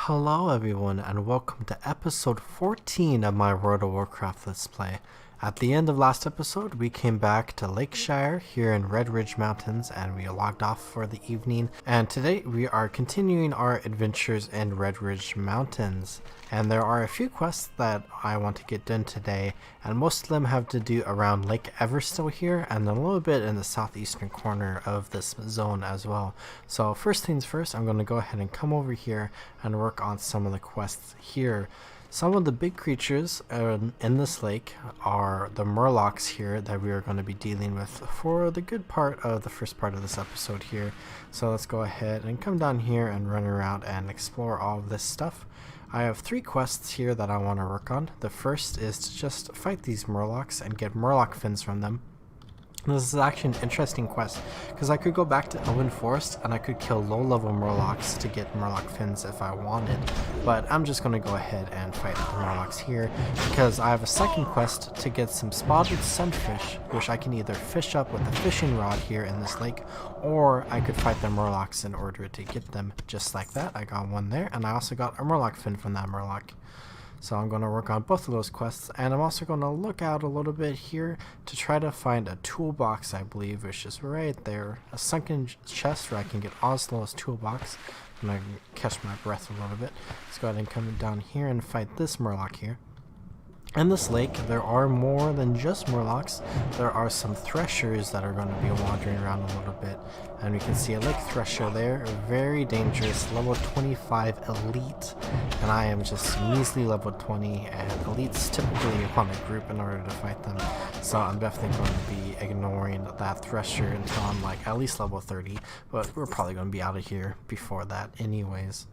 Hello everyone and welcome to episode 14 of my World of Warcraft Let's Play. At the end of last episode, we came back to Lakeshire here in Redridge Mountains and we logged off for the evening. And today we are continuing our adventures in Redridge Mountains. And there are a few quests that I want to get done today, and most of them have to do around Lake Everstill here and a little bit in the southeastern corner of this zone as well. So first things first, I'm going to go ahead and come over here and work on some of the quests here. Some of the big creatures in this lake are the Murlocs here that we are going to be dealing with for the good part of the first part of this episode here. So let's go ahead and come down here and run around and explore all of this stuff. I have 3 quests here that I want to work on. The first is to just fight these Murlocs and get Murloc fins from them. This is actually an interesting quest, because I could go back to Elven Forest and I could kill low-level Murlocs to get Murloc fins if I wanted, but I'm just going to go ahead and fight the Murlocs here, because I have a second quest to get some spotted sunfish, which I can either fish up with a fishing rod here in this lake, or I could fight the Murlocs in order to get them just like that. I got one there, and I also got a Murloc fin from that Murloc. So I'm going to work on both of those quests, and I'm also going to look out a little bit here to try to find a toolbox, I believe, which is right there. A sunken chest where I can get Oslo's toolbox. I'm going to catch my breath a little bit. Let's go ahead and come down here and fight this Murloc here. In this lake, there are more than just Murlocs. There are some Threshers that are going to be wandering around a little bit. And we can see a Lake Thresher there, very dangerous, level 25 elite. And I am just measly level 20, and elites typically want to group in order to fight them. So I'm definitely going to be ignoring that Thresher until I'm like at least level 30. But we're probably going to be out of here before that anyways.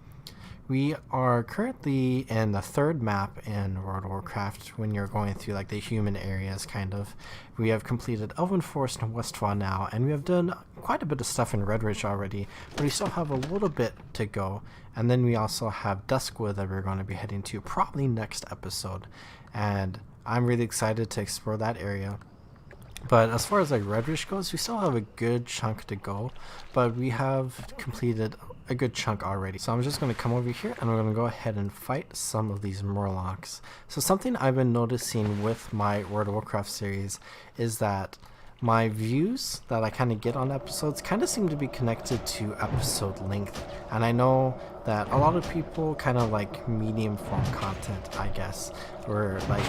We are currently in the 3rd map in World of Warcraft when you're going through like the human areas kind of. We have completed Elven Forest and Westfall now, and we have done quite a bit of stuff in Redridge already, but we still have a little bit to go. And then we also have Duskwood that we're going to be heading to probably next episode, and I'm really excited to explore that area. But as far as like Redridge goes, we still have a good chunk to go, but we have completed a good chunk already. So I'm just going to come over here and we're going to go ahead and fight some of these Murlocs. So something I've been noticing with my World of Warcraft series is that my views that I kind of get on episodes kind of seem to be connected to episode length. And I know that a lot of people kind of like medium form content, I guess, or like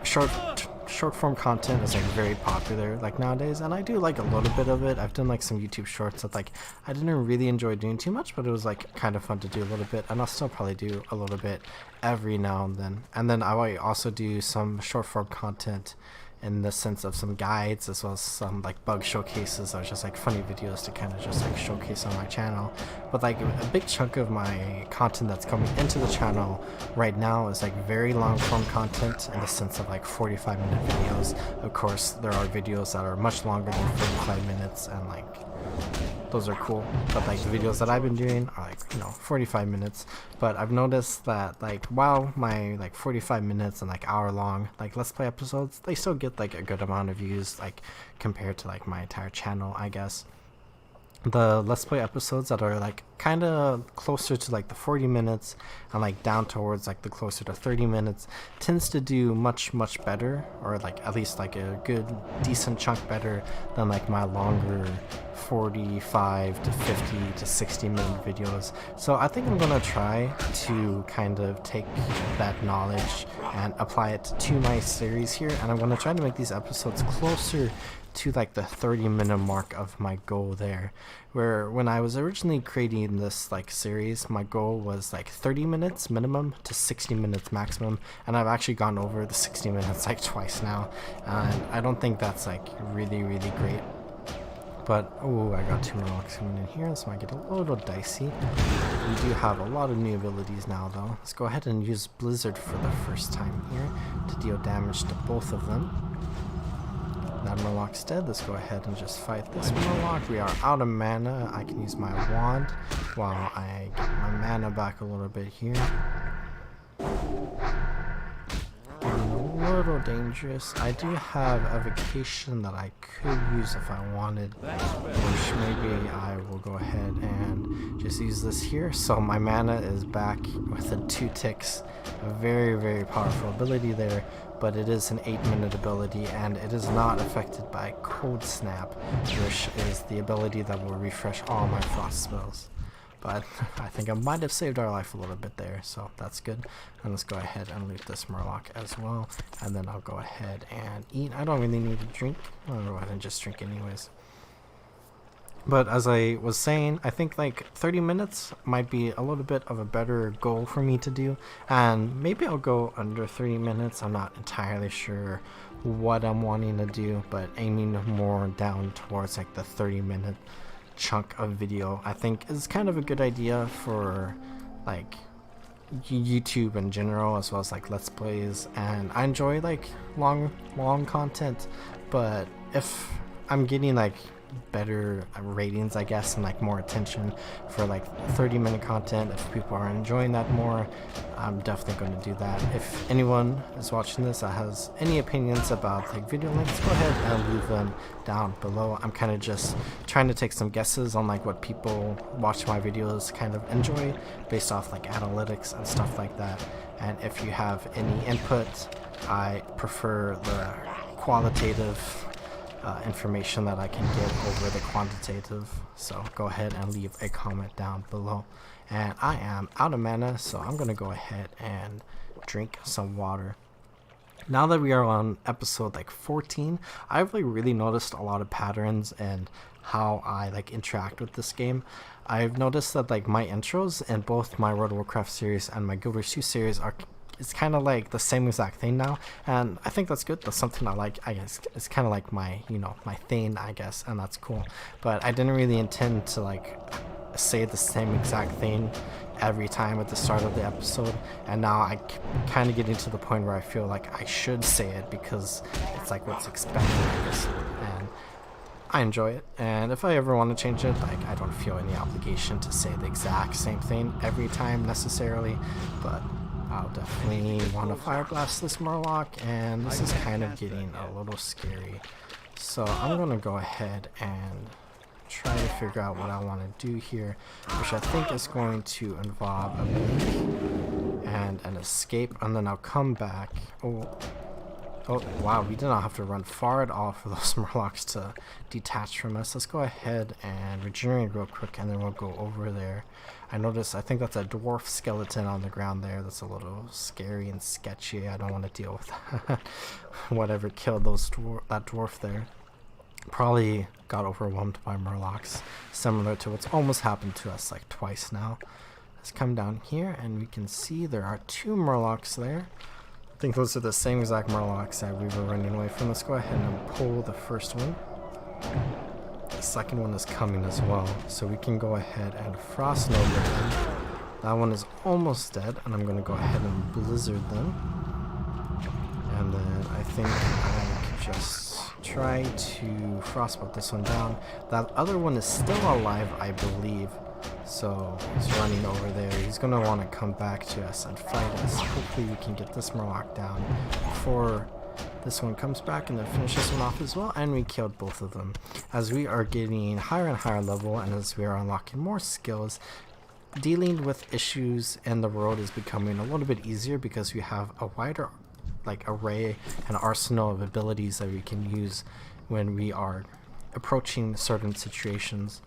short form content is like very popular like nowadays, and I do like a little bit of it. I've done like some YouTube shorts that like I didn't really enjoy doing too much, but it was like kind of fun to do a little bit, and I'll still probably do a little bit every now and then. And then I might also do some short form content in the sense of some guides as well as some like bug showcases or just like funny videos to kind of just like showcase on my channel. But like a big chunk of my content that's coming into the channel right now is like very long form content in the sense of like 45-minute videos. Of course there are videos that are much longer than 45 minutes, and like those are cool, but like the videos that I've been doing are like, you know, 45 minutes. But I've noticed that like while my like 45 minutes and like hour long like let's play episodes, they still get like a good amount of views like compared to like my entire channel, I guess. The let's play episodes that are like kind of closer to like the 40 minutes and like down towards like the closer to 30 minutes tends to do much better, or like at least like a good decent chunk better than like my longer 45 to 50 to 60 minute videos. So I think I'm gonna try to kind of take that knowledge and apply it to my series here, and I'm gonna try to make these episodes closer to like the 30-minute mark of my goal there, where when I was originally creating this like series, my goal was like 30 minutes minimum to 60 minutes maximum, and I've actually gone over the 60 minutes like twice now, and I don't think that's like really great. But oh, I got 2 Murlocs coming in here, so I get a little dicey. We do have a lot of new abilities now though. Let's go ahead and use Blizzard for the first time here to deal damage to both of them. That Murloc's dead. Let's go ahead and just fight this Murloc. We are out of mana. I can use my wand while I get my mana back a little bit here. Getting little dangerous. I do have evocation that I could use if I wanted, which maybe I will go ahead and just use this here. So my mana is back within 2 ticks. A very powerful ability there, but it is an 8-minute ability and it is not affected by Cold Snap, which is the ability that will refresh all my frost spells. But I think I might have saved our life a little bit there, so that's good. And let's go ahead and loot this Murloc as well, and then I'll go ahead and eat. I don't really need to drink. I'll go ahead and just drink anyways. But as I was saying, I think like 30 minutes might be a little bit of a better goal for me to do, and maybe I'll go under 30 minutes. I'm not entirely sure what I'm wanting to do, but aiming more down towards like the 30-minute chunk of video I think is kind of a good idea for like YouTube in general, as well as like Let's Plays. And I enjoy like long content, but if I'm getting like better ratings, I guess, and like more attention for like 30-minute content, if people are enjoying that more, I'm definitely going to do that. If anyone is watching this that has any opinions about like video lengths, go ahead and leave them down below. I'm kind of just trying to take some guesses on like what people watch my videos kind of enjoy based off like analytics and stuff like that. And if you have any input, I prefer the qualitative information that I can get over the quantitative, so go ahead and leave a comment down below. And I am out of mana, so I'm gonna go ahead and drink some water. Now that we are on episode like 14, I've like really noticed a lot of patterns and how I like interact with this game. I've noticed that like my intros in both my World of Warcraft series and my Guild Wars 2 series are it's kind of like the same exact thing now, and I think that's good. That's something I like. I guess it's kind of like my, you know, my thing, I guess, and that's cool. But I didn't really intend to like say the same exact thing every time at the start of the episode, and now I kind of getting to the point where I feel like I should say it because it's like what's expected, I guess, and I enjoy it. And if I ever want to change it, like I don't feel any obligation to say the exact same thing every time necessarily, but I'll definitely want to fire blast this Murloc, and this is kind of getting a little scary. So I'm going to go ahead and try to figure out what I want to do here, which I think is going to involve a blink and an escape, and then I'll come back. Oh wow, we did not have to run far at all for those Murlocs to detach from us. Let's go ahead and regenerate real quick, and then we'll go over there. I think that's a dwarf skeleton on the ground there. That's a little scary and sketchy. I don't want to deal with that. Whatever killed that dwarf there probably got overwhelmed by Murlocs, similar to what's almost happened to us like twice now. Let's come down here, and we can see there are 2 Murlocs there. I think those are the same exact Murlocs that we were running away from. Let's go ahead and pull the first one. The second one is coming as well, so we can go ahead and Frost Nova them. That one is almost dead, and I'm going to go ahead and Blizzard them. And then I think I can just try to Frostbolt this one down. That other one is still alive, I believe. So he's running over there. He's going to want to come back to us and fight us. Hopefully we can get this Murloc down before this one comes back, and then finish this one off as well. And we killed both of them. As we are getting higher and higher level, and as we are unlocking more skills, dealing with issues in the world is becoming a little bit easier because we have a wider like array and arsenal of abilities that we can use when we are approaching certain situations.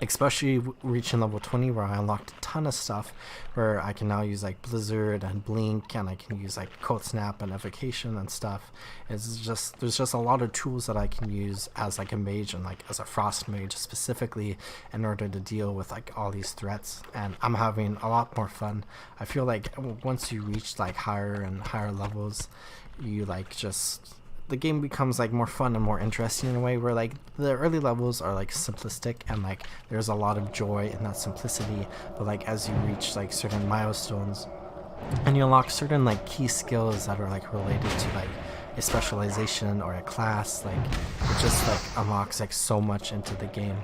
Especially reaching level 20, where I unlocked a ton of stuff, where I can now use like Blizzard and Blink, and I can use like Cold Snap and Evocation and stuff. It's just, there's just a lot of tools that I can use as like a mage and like as a frost mage specifically in order to deal with like all these threats, and I'm having a lot more fun. I feel like once you reach like higher and higher levels, you like just, the game becomes like more fun and more interesting in a way where like the early levels are like simplistic, and like there's a lot of joy in that simplicity, but like as you reach like certain milestones and you unlock certain like key skills that are like related to like a specialization or a class, like it just like unlocks like so much into the game.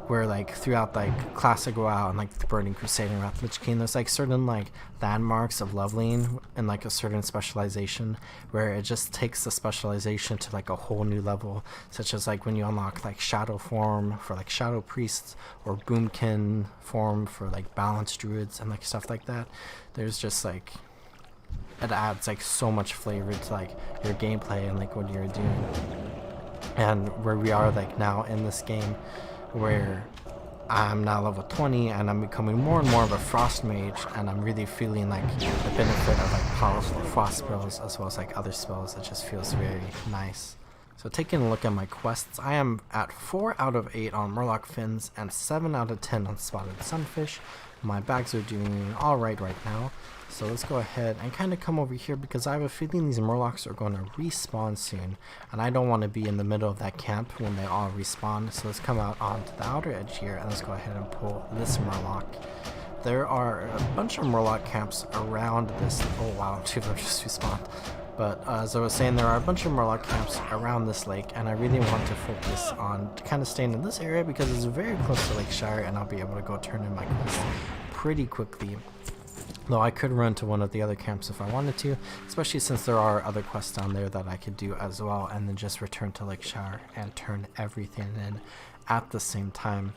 where like throughout like classic WoW and like the Burning Crusade and Wrath of Lich King, there's like certain like landmarks of leveling and like a certain specialization where it just takes the specialization to like a whole new level, such as like when you unlock like Shadow form for like Shadow Priests or Boomkin form for like Balanced Druids and like stuff like that. There's just like, it adds like so much flavor to like your gameplay and like what you're doing. And where we are like now in this game, where I'm now level 20 and I'm becoming more and more of a frost mage, and I'm really feeling like the benefit of like powerful frost spells as well as like other spells. It just feels very nice. So taking a look at my quests, I am at 4 out of 8 on Murloc fins and 7 out of 10 on spotted sunfish. My bags are doing alright right now. So let's go ahead and kind of come over here, because I have a feeling these Murlocs are going to respawn soon, and I don't want to be in the middle of that camp when they all respawn. So let's come out onto the outer edge here and let's go ahead and pull this Murloc. There are a bunch of Murloc camps around this. Oh wow, 2 of them just respawned. But as I was saying, there are a bunch of Murloc camps around this lake, and I really want to focus on kind of staying in this area because it's very close to Lake Shire, and I'll be able to go turn in my quest pretty quickly. Though I could run to one of the other camps if I wanted to, especially since there are other quests down there that I could do as well, and then just return to Lake Shire and turn everything in at the same time.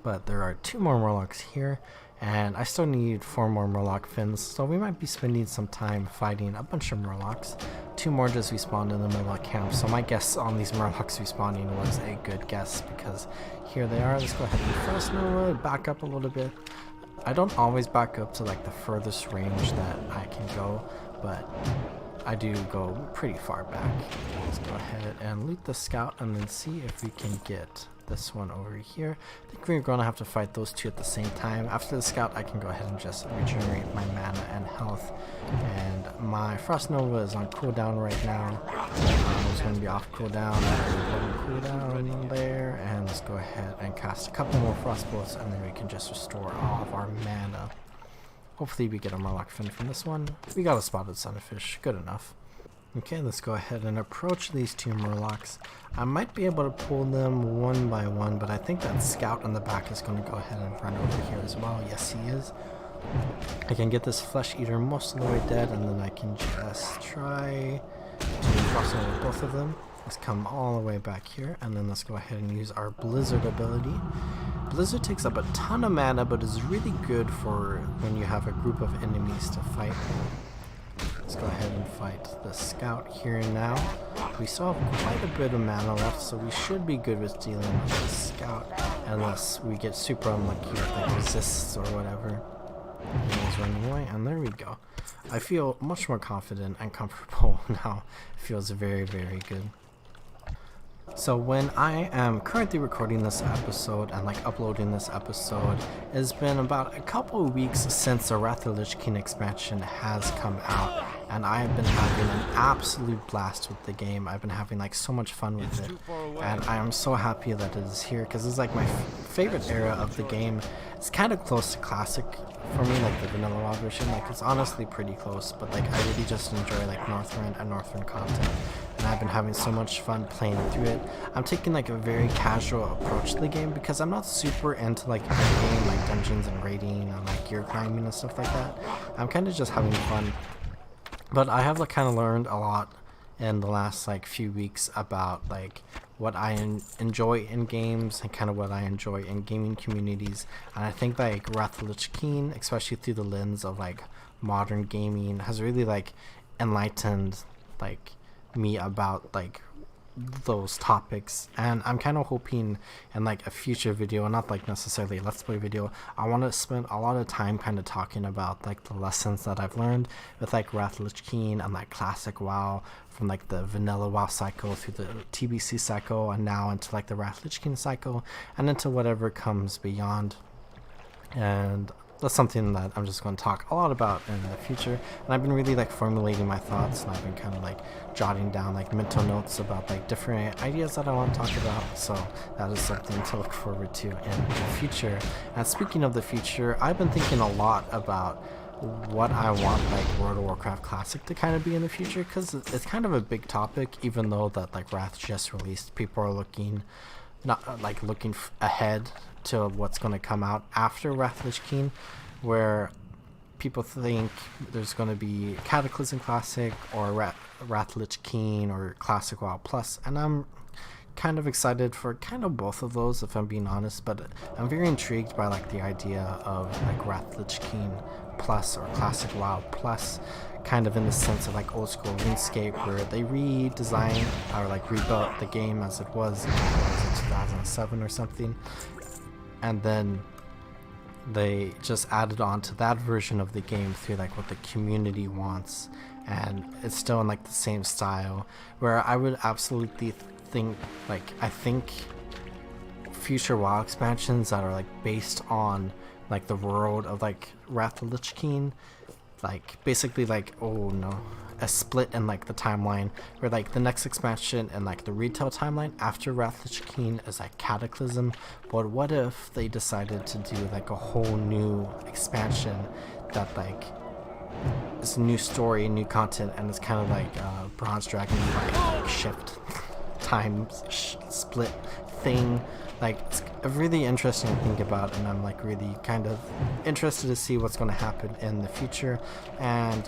But there are 2 more Murlocs here, and I still need 4 more Murloc fins, so we might be spending some time fighting a bunch of Murlocs. 2 more just respawned in the Murloc camp, so my guess on these Murlocs respawning was a good guess, because here they are. Let's go ahead and Frost Nova, back up a little bit. I don't always back up to like the furthest range that I can go, but I do go pretty far back. Let's go ahead and loot the scout and then see if we can get this one over here. I think we're going to have to fight those 2 at the same time. After the scout, I can go ahead and just regenerate my mana and health. And my Frost Nova is on cooldown right now. It's going to be off cooldown. Cooldown there. And let's go ahead and cast a couple more Frost Bolts, and then we can just restore all of our mana. Hopefully we get a Murloc fin from this one. We got a spotted sunfish. Good enough. Okay, let's go ahead and approach these 2 Murlocs. I might be able to pull them one by one, but I think that scout in the back is going to go ahead and run over here as well. Yes, he is. I can get this flesh eater most of the way dead, and then I can just try to cross over both of them. Let's come all the way back here, and then let's go ahead and use our Blizzard ability. Blizzard takes up a ton of mana, but is really good for when you have a group of enemies to fight. Let's go ahead and fight the scout here now. We still have quite a bit of mana left, so we should be good with dealing with the scout, unless we get super unlucky with like resists or whatever. He's running away, and there we go. I feel much more confident and comfortable now. It feels very, very good. So when I am currently recording this episode and like uploading this episode, it's been about a couple of weeks since the Wrath of the Lich King expansion has come out, and I have been having an absolute blast with the game. I've been having like so much fun with it, and I am so happy that it is here, because it's like my favorite era of the game. It's kind of close to classic for me, like the vanilla WoW version. Like it's honestly pretty close, but like I really just enjoy like Northrend and Northrend content, and I've been having so much fun playing through it. I'm taking like a very casual approach to the game because I'm not super into like game like dungeons and raiding and like gear climbing and stuff like that. I'm kind of just having fun, but I have like kind of learned a lot in the last like few weeks about like what I enjoy in games and kind of what I enjoy in gaming communities. And I think like Wrath of the Lich King, especially through the lens of like modern gaming, has really like enlightened like me about like those topics. And I'm kind of hoping in like a future video, not like necessarily a let's play video, I want to spend a lot of time kind of talking about like the lessons that I've learned with like Wrath of the Lich King and like classic WoW, from like the vanilla WoW cycle through the TBC cycle, and now into like the Wrath of the Lich King cycle, and into whatever comes beyond. And that's something that I'm just going to talk a lot about in the future. And I've been really like formulating my thoughts, and I've been kind of like jotting down like mental notes about like different ideas that I want to talk about. So that is something to look forward to in the future. And speaking of the future, I've been thinking a lot about what I want like World of Warcraft Classic to kind of be in the future, because it's kind of a big topic. Even though that like Wrath just released, people are looking not like looking ahead to what's going to come out after Wrath Lich King, where people think there's going to be Cataclysm Classic or Wrath Lich King or Classic WoW Plus, and I'm kind of excited for kind of both of those, if I'm being honest. But I'm very intrigued by like the idea of like Wrath Lich King Plus or Classic WoW Plus, kind of in the sense of like old school RuneScape, where they redesigned or like rebuilt the game as it was in 2007 or something, and then they just added on to that version of the game through like what the community wants, and it's still in like the same style, where I would absolutely think, like, I think future WoW expansions that are like based on like the world of like Wrath of Lich King, like basically like, oh no, a split in like the timeline, where like the next expansion and like the retail timeline after Wrath of Lich King is like Cataclysm. But what if they decided to do like a whole new expansion that like it's a new story, new content, and it's kind of like Bronze Dragon like shift time split thing. Like, it's really interesting to think about, and I'm like really kind of interested to see what's going to happen in the future, and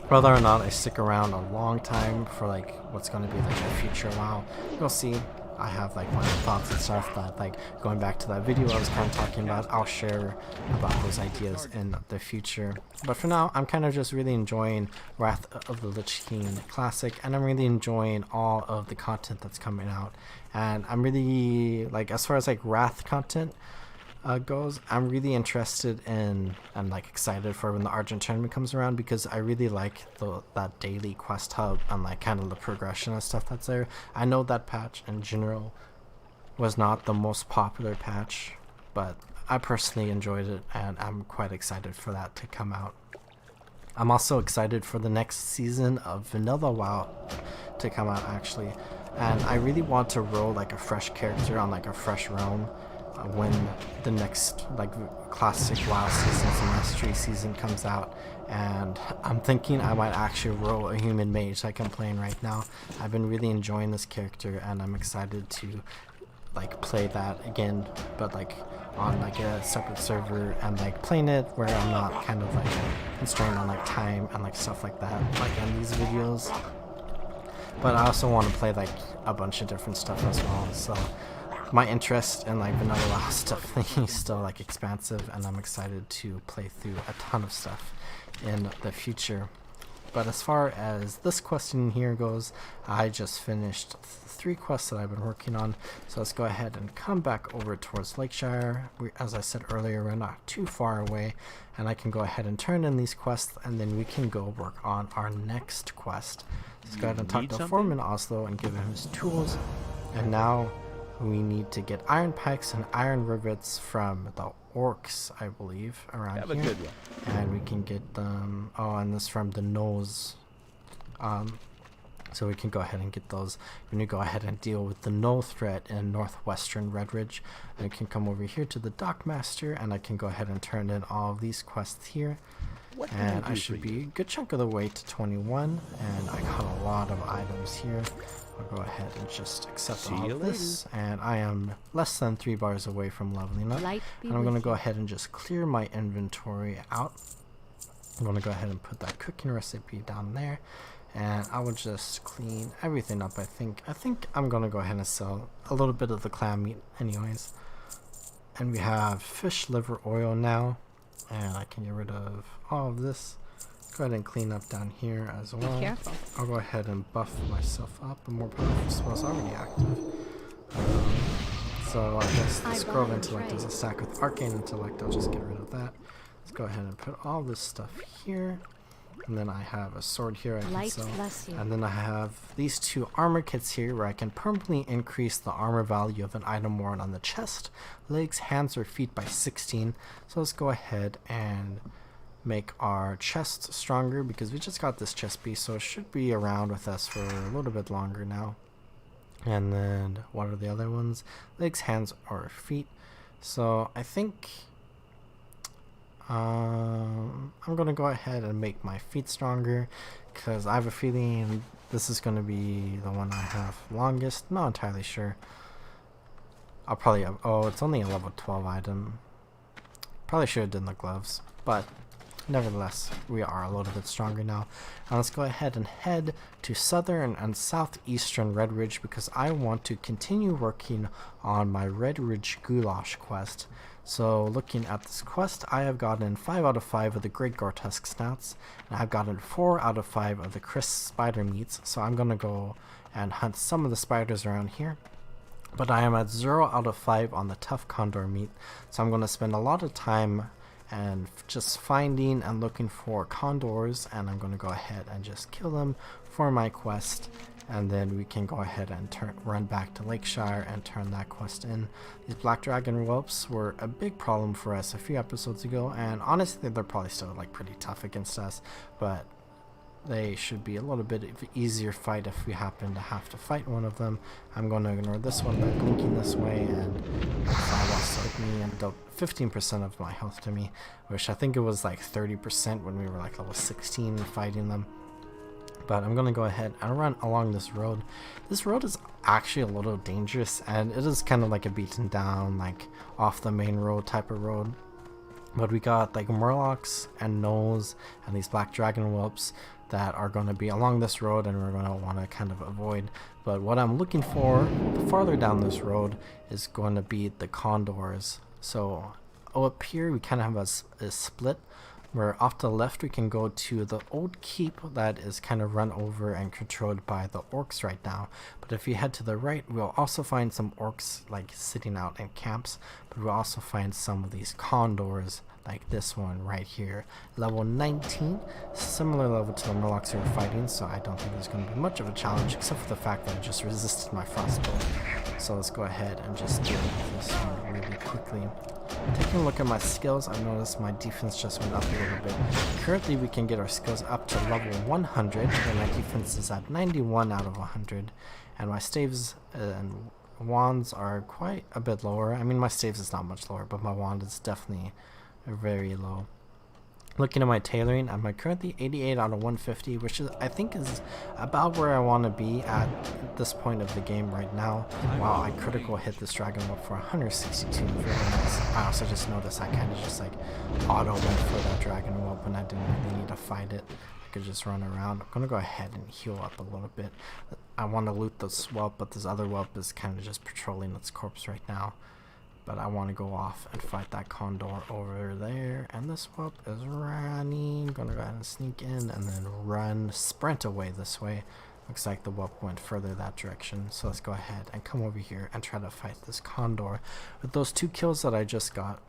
whether or not I stick around a long time for like what's going to be like the future WoW. You'll see. I have like my thoughts and stuff that, like, going back to that video I was kind of talking about, I'll share about those ideas in the future. But for now, I'm kind of just really enjoying Wrath of the Lich King Classic, and I'm really enjoying all of the content that's coming out. And I'm really, like, as far as like Wrath content goes, I'm really interested in and like excited for when the Argent tournament comes around, because I really like that daily quest hub and like kind of the progression and stuff that's there. I know that patch in general was not the most popular patch, but I personally enjoyed it, and I'm quite excited for that to come out. I'm also excited for the next season of Vanilla WoW to come out, actually, and I really want to roll like a fresh character on like a fresh realm when the next like Classic WoW season's Mastery season comes out. And I'm thinking I might actually roll a human mage like I'm playing right now. I've been really enjoying this character, and I'm excited to like play that again, but like on like a separate server, and like playing it where I'm not kind of like constrained on like time and like stuff like that, like in these videos. But I also want to play like a bunch of different stuff as well, so my interest in like vanilla WoW stuff is still like expansive, and I'm excited to play through a ton of stuff in the future. But as far as this question here goes, I just finished 3 quests that I've been working on, so let's go ahead and come back over towards Lakeshire. As I said earlier, we're not too far away, and I can go ahead and turn in these quests, and then we can go work on our next quest. Let's go ahead and talk to Foreman Oslo and give him his tools. And now we need to get iron pikes and iron rivets from the orcs, I believe, around here. Good one. And we can get them. Oh, and this from the nose. So we can go ahead and get those. We're going to go ahead and deal with the null threat in northwestern Redridge. And we can come over here to the Dockmaster, and I can go ahead and turn in all of these quests here. And I should be a good chunk of the way to 21, and I got a lot of items here. I'll go ahead and just accept all of this, and I am less than 3 bars away from leveling up. And I'm going to go ahead and just clear my inventory out. I'm going to go ahead and put that cooking recipe down there, and I will just clean everything up. I think I'm going to go ahead and sell a little bit of the clam meat anyways. And we have fish liver oil now, and I can get rid of all of this. Go ahead and clean up down here as well. Be careful. I'll go ahead and buff myself up. A more powerful spell's already active. So I guess the scroll intellect is a stack with arcane intellect. I'll just get rid of that. Let's go ahead and put all this stuff here. And then I have a sword here I can sell. And then I have these 2 armor kits here where I can permanently increase the armor value of an item worn on the chest, legs, hands, or feet by 16. So let's go ahead and make our chest stronger, because we just got this chest piece, so it should be around with us for a little bit longer now. And then what are the other ones? Legs, hands, or feet. So I think I'm gonna go ahead and make my feet stronger, because I have a feeling this is gonna be the one I have longest. Not entirely sure. I'll probably, oh, it's only a level 12 item. Probably should have done the gloves, but nevertheless, we are a little bit stronger now. Now let's go ahead and head to southern and southeastern Redridge because I want to continue working on my Redridge Goulash quest. So looking at this quest, I have gotten 5 out of 5 of the Great Gortusk snouts, and I've gotten 4 out of 5 of the crisp spider meats, so I'm going to go and hunt some of the spiders around here. But I am at 0 out of 5 on the tough condor meat, so I'm going to spend a lot of time and just finding and looking for condors, and I'm going to go ahead and just kill them for my quest, and then we can go ahead and run back to Lakeshire and turn that quest in. These black dragon whelps were a big problem for us a few episodes ago, and honestly they're probably still like pretty tough against us, but they should be a little bit of an easier fight if we happen to have to fight one of them. I'm going to ignore this one by blinking this way, and lost me and dealt 15% of my health to me, which I think it was like 30% when we were like level 16 fighting them. But I'm going to go ahead and run along this road. This road is actually a little dangerous, and it is kind of like a beaten down, like off the main road type of road. But we got like Murlocs and gnolls and these black dragon whelps that are going to be along this road, and we're going to want to kind of avoid. But what I'm looking for farther down this road is going to be the condors. So up here we kind of have a split where off to the left we can go to the old keep that is kind of run over and controlled by the orcs right now. But if you head to the right, we'll also find some orcs like sitting out in camps, but we'll also find some of these condors like this one right here, level 19, similar level to the Murlocs we were fighting, so I don't think there's going to be much of a challenge except for the fact that I just resisted my frostbolt. So let's go ahead and just deal with this one really quickly. Taking a look at my skills, I've noticed my defense just went up a little bit. Currently we can get our skills up to level 100, and my defense is at 91 out of 100, and my staves and wands are quite a bit lower. I mean, my staves is not much lower, but my wand is definitely very low. Looking at my tailoring, I'm at currently 88 out of 150, which is, I think, is about where I want to be at this point of the game right now. Wow, I critical hit this dragon whelp for 162, really nice. I also just noticed I kind of just like auto went for that dragon whelp and I didn't really need to fight it. I could just run around. I'm gonna go ahead and heal up a little bit. I want to loot this whelp, but this other whelp is kind of just patrolling its corpse right now. But I want to go off and fight that condor over there, and this whelp is running. Gonna go ahead and sneak in and then sprint away this way. Looks like the whelp went further that direction, so let's go ahead and come over here and try to fight this condor. With those 2 kills that I just got,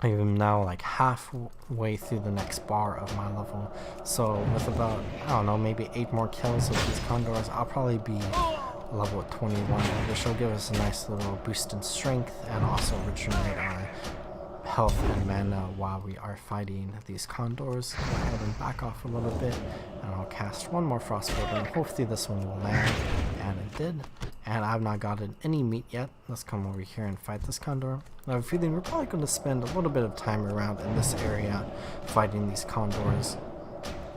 I am now like halfway through the next bar of my level. So with about, I don't know, maybe 8 more kills with these condors, I'll probably be level 21, which will give us a nice little boost in strength and also regenerate our health and mana while we are fighting these condors. Go ahead and back off a little bit, and I'll cast one more frostbolt, and hopefully this one will land, and it did. And I've not gotten any meat yet. Let's come over here and fight this condor. I have a feeling we're probably going to spend a little bit of time around in this area fighting these condors.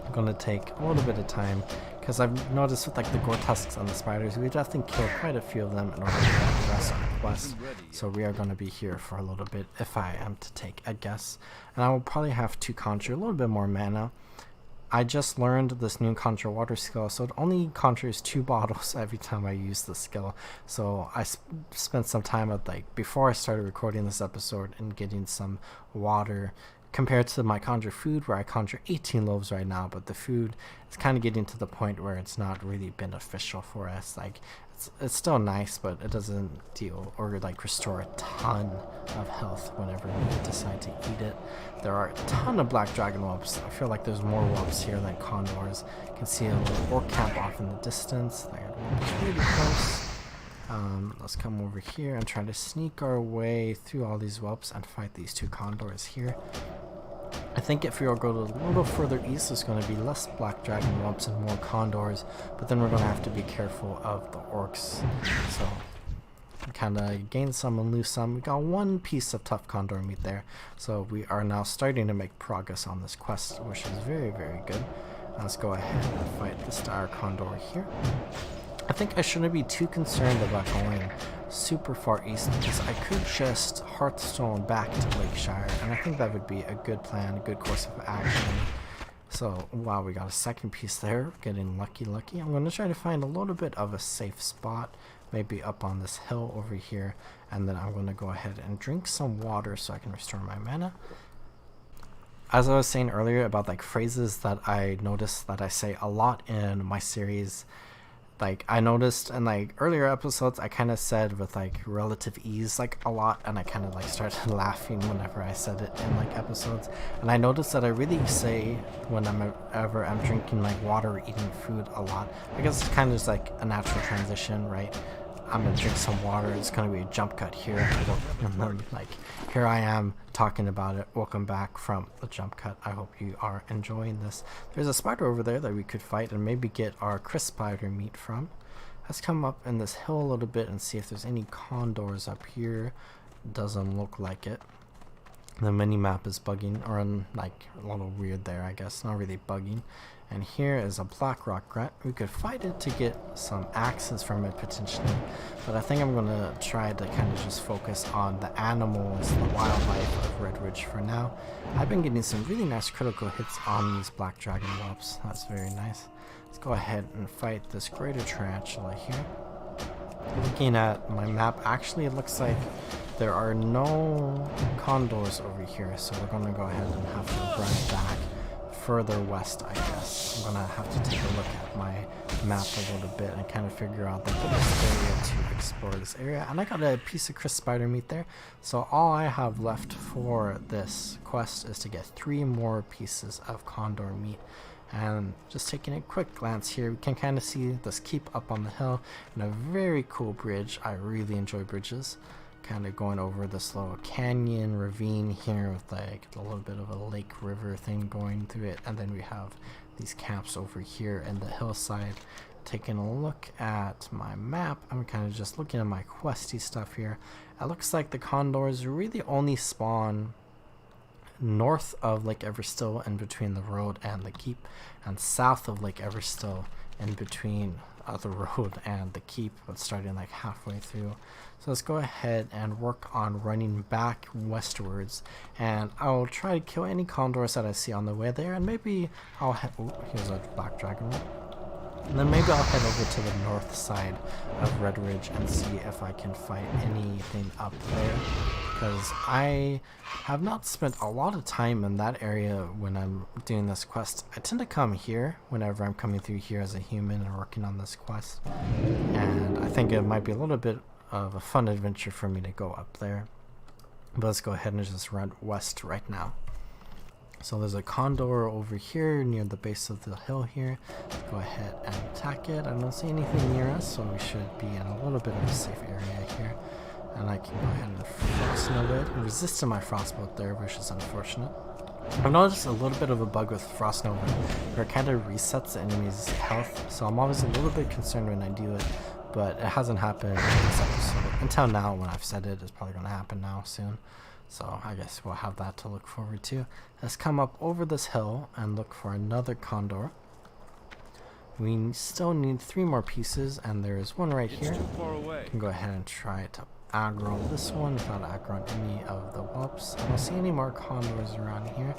I'm going to take a little bit of time, because I've noticed with like the Gortusks and the spiders, we definitely kill quite a few of them in order to progress our quest. So we are going to be here for a little bit if I am to take a guess. And I will probably have to conjure a little bit more mana. I just learned this new conjure water skill, so it only conjures 2 bottles every time I use the skill. So I spent some time at like before I started recording this episode and getting some water, compared to my conjure food where I conjure 18 loaves right now, but the food is kind of getting to the point where it's not really beneficial for us. Like it's still nice, but it doesn't deal or like restore a ton of health whenever we decide to eat it. There are a ton of black dragon whelps. I feel like there's more whelps here than condors. You can see a little orc camp off in the distance. They're really close. Let's come over here and try to sneak our way through all these whelps and fight these 2 condors here. I think if we all go a little further east, there's going to be less black dragon whelps and more condors, but then we're going to have to be careful of the orcs. So kind of gain some and lose some. We got 1 piece of tough condor meat there, so we are now starting to make progress on this quest, which is very, very good. Let's go ahead and fight this dire condor here. I think I shouldn't be too concerned about going super far east because I could just Hearthstone back to Lakeshire, and I think that would be a good plan, a good course of action. So, wow, we got a second piece there, getting lucky. I'm going to try to find a little bit of a safe spot, maybe up on this hill over here, and then I'm going to go ahead and drink some water so I can restore my mana. As I was saying earlier about like phrases that I noticed that I say a lot in my series, like I noticed in like earlier episodes I kind of said with like relative ease like a lot, and I kind of like started laughing whenever I said it in like episodes. And I noticed that I really say when I'm drinking like water or eating food a lot. I guess it's kind of just like a natural transition, right? I'm gonna drink some water, it's gonna be a jump cut here, and then like here I am talking about it. Welcome back from the jump cut. I hope you are enjoying this. There's a spider over there that we could fight and maybe get our crisp spider meat from. Let's come up in this hill a little bit and see if there's any condors up here. Doesn't look like it. The mini map is bugging, or like a little weird there, I guess. Not really bugging. And here is a black rock grunt. We could fight it to get some axes from it potentially, but I think I'm gonna try to kind of just focus on the animals, the wildlife of Redridge for now. I've been getting some really nice critical hits on these black dragon whelps. That's very nice. Let's go ahead and fight this greater tarantula here. Looking at my map, actually it looks like there are no condors over here, so we're gonna go ahead and have to run back further west, I guess. I'm gonna have to take a look at my map a little bit and kind of figure out the best area to explore this area. And I got a piece of crisp spider meat there, so all I have left for this quest is to get 3 more pieces of condor meat. And just taking a quick glance here, we can kind of see this keep up on the hill and a very cool bridge. I really enjoy bridges. Kind of going over this little canyon ravine here with like a little bit of a lake river thing going through it, and then we have these camps over here in the hillside. Taking a look at my map, I'm kind of just looking at my questy stuff here. It looks like the condors really only spawn north of Lake Everstill in between the road and the keep, and south of Lake Everstill in between the road and the keep, but starting like halfway through. So let's go ahead and work on running back westwards, and I'll try to kill any condors that I see on the way there, and maybe I'll head, oh, here's a black dragon one. And then maybe I'll head over to the north side of Redridge and see if I can fight anything up there, because I have not spent a lot of time in that area when I'm doing this quest. I tend to come here whenever I'm coming through here as a human and working on this quest, and I think it might be a little bit of a fun adventure for me to go up there. But let's go ahead and just run west right now. So there's a condor over here near the base of the hill here. Let's go ahead and attack it. I don't see anything near us, so we should be in a little bit of a safe area here. And I can go ahead and frostnova it. It resisted my frostbolt there, which is unfortunate. I've noticed a little bit of a bug with frostnova where it kind of resets the enemy's health, so I'm always a little bit concerned when I do it, but it hasn't happened in this episode. Until now, when I've said it, it's probably going to happen now soon. So I guess we'll have that to look forward to. Let's come up over this hill and look for another condor. We still need 3 more pieces, and there is one right here. We can go ahead and try to aggro this one without aggroing any of the whelps. I don't see any more condors around here.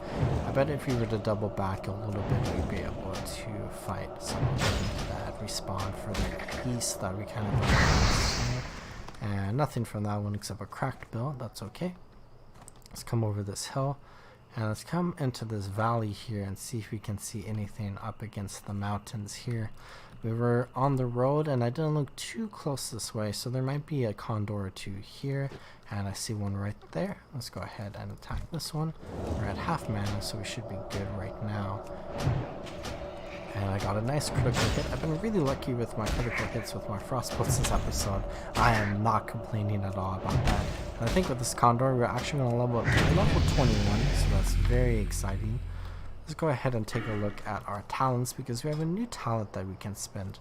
I bet if we were to double back a little bit, we'd be able to fight some of them that respawn further east that we kind of like. And nothing from that one except a cracked bill. That's okay. Let's come over this hill and let's come into this valley here and see if we can see anything up against the mountains here. We were on the road and I didn't look too close this way, so there might be a condor or 2 here, and I see one right there. Let's go ahead and attack this one. We're at half mana, so we should be good right now. And I got a nice critical hit. I've been really lucky with my critical hits with my frostbolts this episode. I am not complaining at all about that. And I think with this condor, we're actually going to level up to level 21, so that's very exciting. Let's go ahead and take a look at our talents, because we have a new talent that we can spend.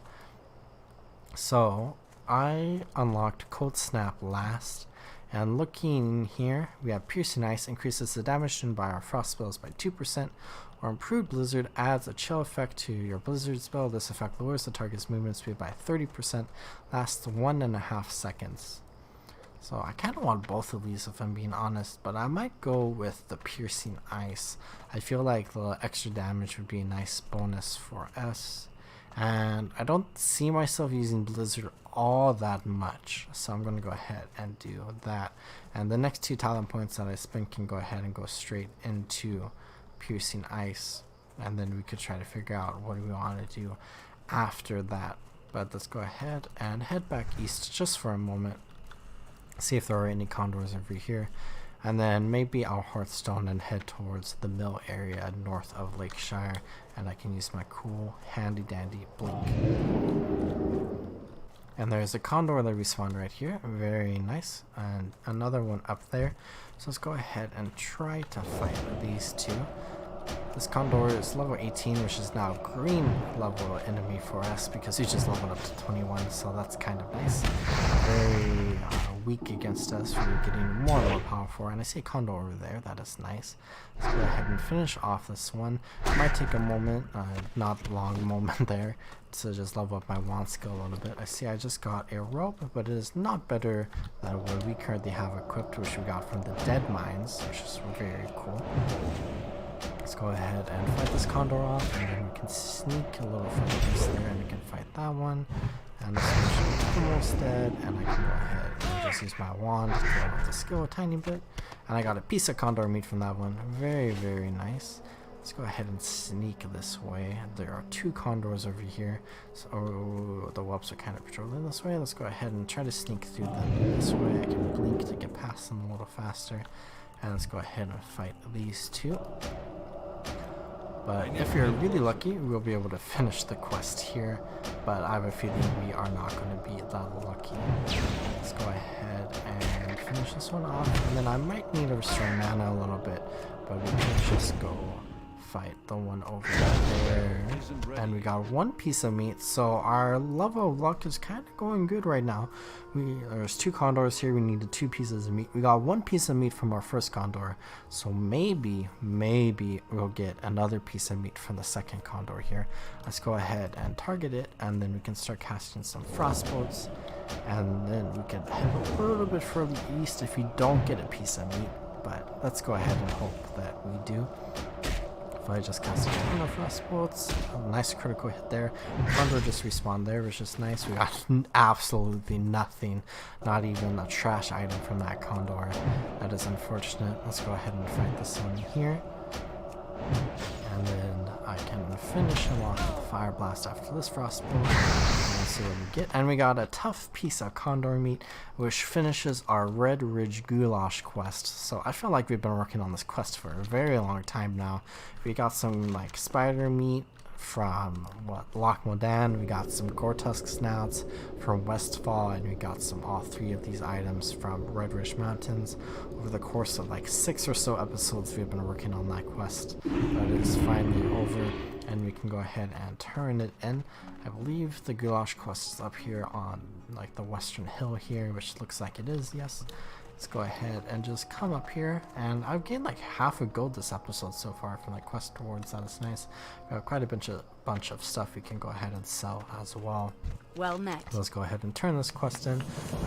So I unlocked Cold Snap last, And looking here, we have Piercing Ice increases the damage done by our frost spells by 2%, or Improved Blizzard adds a chill effect to your blizzard spell. This effect lowers the target's movement speed by 30%, lasts 1.5 seconds. So I kind of want both of these if I'm being honest, but I might go with the Piercing Ice. I feel like the extra damage would be a nice bonus for us, and I don't see myself using Blizzard all that much, so I'm going to go ahead and do that. And the next 2 talent points that I spend can go ahead and go straight into Piercing Ice, and then we could try to figure out what we want to do after that. But let's go ahead and head back east just for a moment, see if there are any condors over here, and then maybe I'll Hearthstone and head towards the mill area north of Lakeshire, and I can use my cool handy dandy blink. And there's a condor that respawned right here, very nice, and another one up there. So let's go ahead and try to fight these two. This condor is level 18, which is now green level enemy for us because he just leveled up to 21, so that's kind of nice. Very weak against us. We're getting more and more powerful, and I see a condor over there. That is nice. Let's go ahead and finish off this one. It might take a moment, not long moment there, to just level up my wand skill a little bit. I see I just got a rope, but it is not better than what we currently have equipped, which we got from the Dead Mines, which is very cool. Let's go ahead and fight this condor off, and then we can sneak a little further east there, and we can fight that one. And this one should be almost dead, and I can go ahead and just use my wand to get off the skill a tiny bit. And I got a piece of condor meat from that one. Very, very nice. Let's go ahead and sneak this way. There are 2 condors over here. So the whelps are kind of patrolling this way. Let's go ahead and try to sneak through them this way. I can blink to get past them a little faster. And let's go ahead and fight these 2. But if you're really lucky, we'll be able to finish the quest here. But I have a feeling we are not going to be that lucky. Let's go ahead and finish this one off. And then I might need to restore mana a little bit. But we can just go fight the one over there. And we got 1 piece of meat. So our level of luck is kind of going good right now. There's 2 condors here. We needed 2 pieces of meat. We got 1 piece of meat from our first condor. So maybe we'll get another piece of meat from the second condor here. Let's go ahead and target it, and then we can start casting some frostbolts. And then we can head a little bit further east if we don't get a piece of meat. But let's go ahead and hope that we do. I just cast a ton of frostbolts. A nice critical hit there. Thunder just respawned there, which is nice. We got absolutely nothing, not even a trash item from that condor. That is unfortunate. Let's go ahead and fight this one here. And then I can finish him off with a fire blast after this frostbolt. And we'll see what we get. And we got a tough piece of condor meat, which finishes our Redridge Goulash quest. So I feel like we've been working on this quest for a very long time now. We got some like spider meat from Loch Modan, we got some Gortusk snouts from Westfall, and we got all 3 of these items from Redridge Mountains. Over the course of like 6 or so episodes, we've been working on that quest, but it's finally over, and we can go ahead and turn it in. I believe the Goulash quest is up here on like the western hill here, which looks like it is, yes. Let's go ahead and just come up here, and I've gained like half a gold this episode so far from like quest rewards. That is nice. We have quite a bunch of stuff we can go ahead and sell as well. Well met. Let's go ahead and turn this quest in,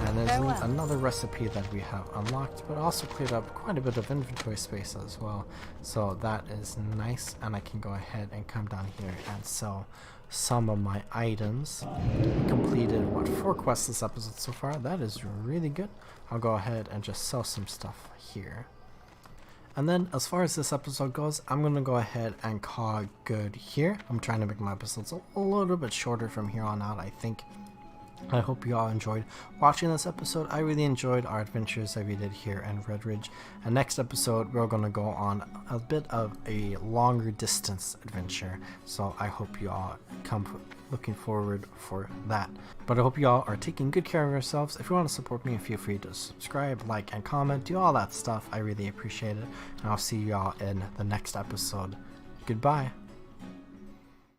and there's another recipe that we have unlocked, but also cleared up quite a bit of inventory space as well. So that is nice, and I can go ahead and come down here and sell some of my items. We completed 4 quests this episode so far. That is really good. I'll go ahead and just sell some stuff here. And then as far as this episode goes, I'm going to go ahead and call it good here. I'm trying to make my episodes a little bit shorter from here on out, I think. I hope you all enjoyed watching this episode. I really enjoyed our adventures that we did here in Redridge. And next episode, we're going to go on a bit of a longer distance adventure. So I hope you all come looking forward for that. But I hope you all are taking good care of yourselves. If you want to support me, feel free to subscribe, like, and comment. Do all that stuff. I really appreciate it. And I'll see you all in the next episode. Goodbye.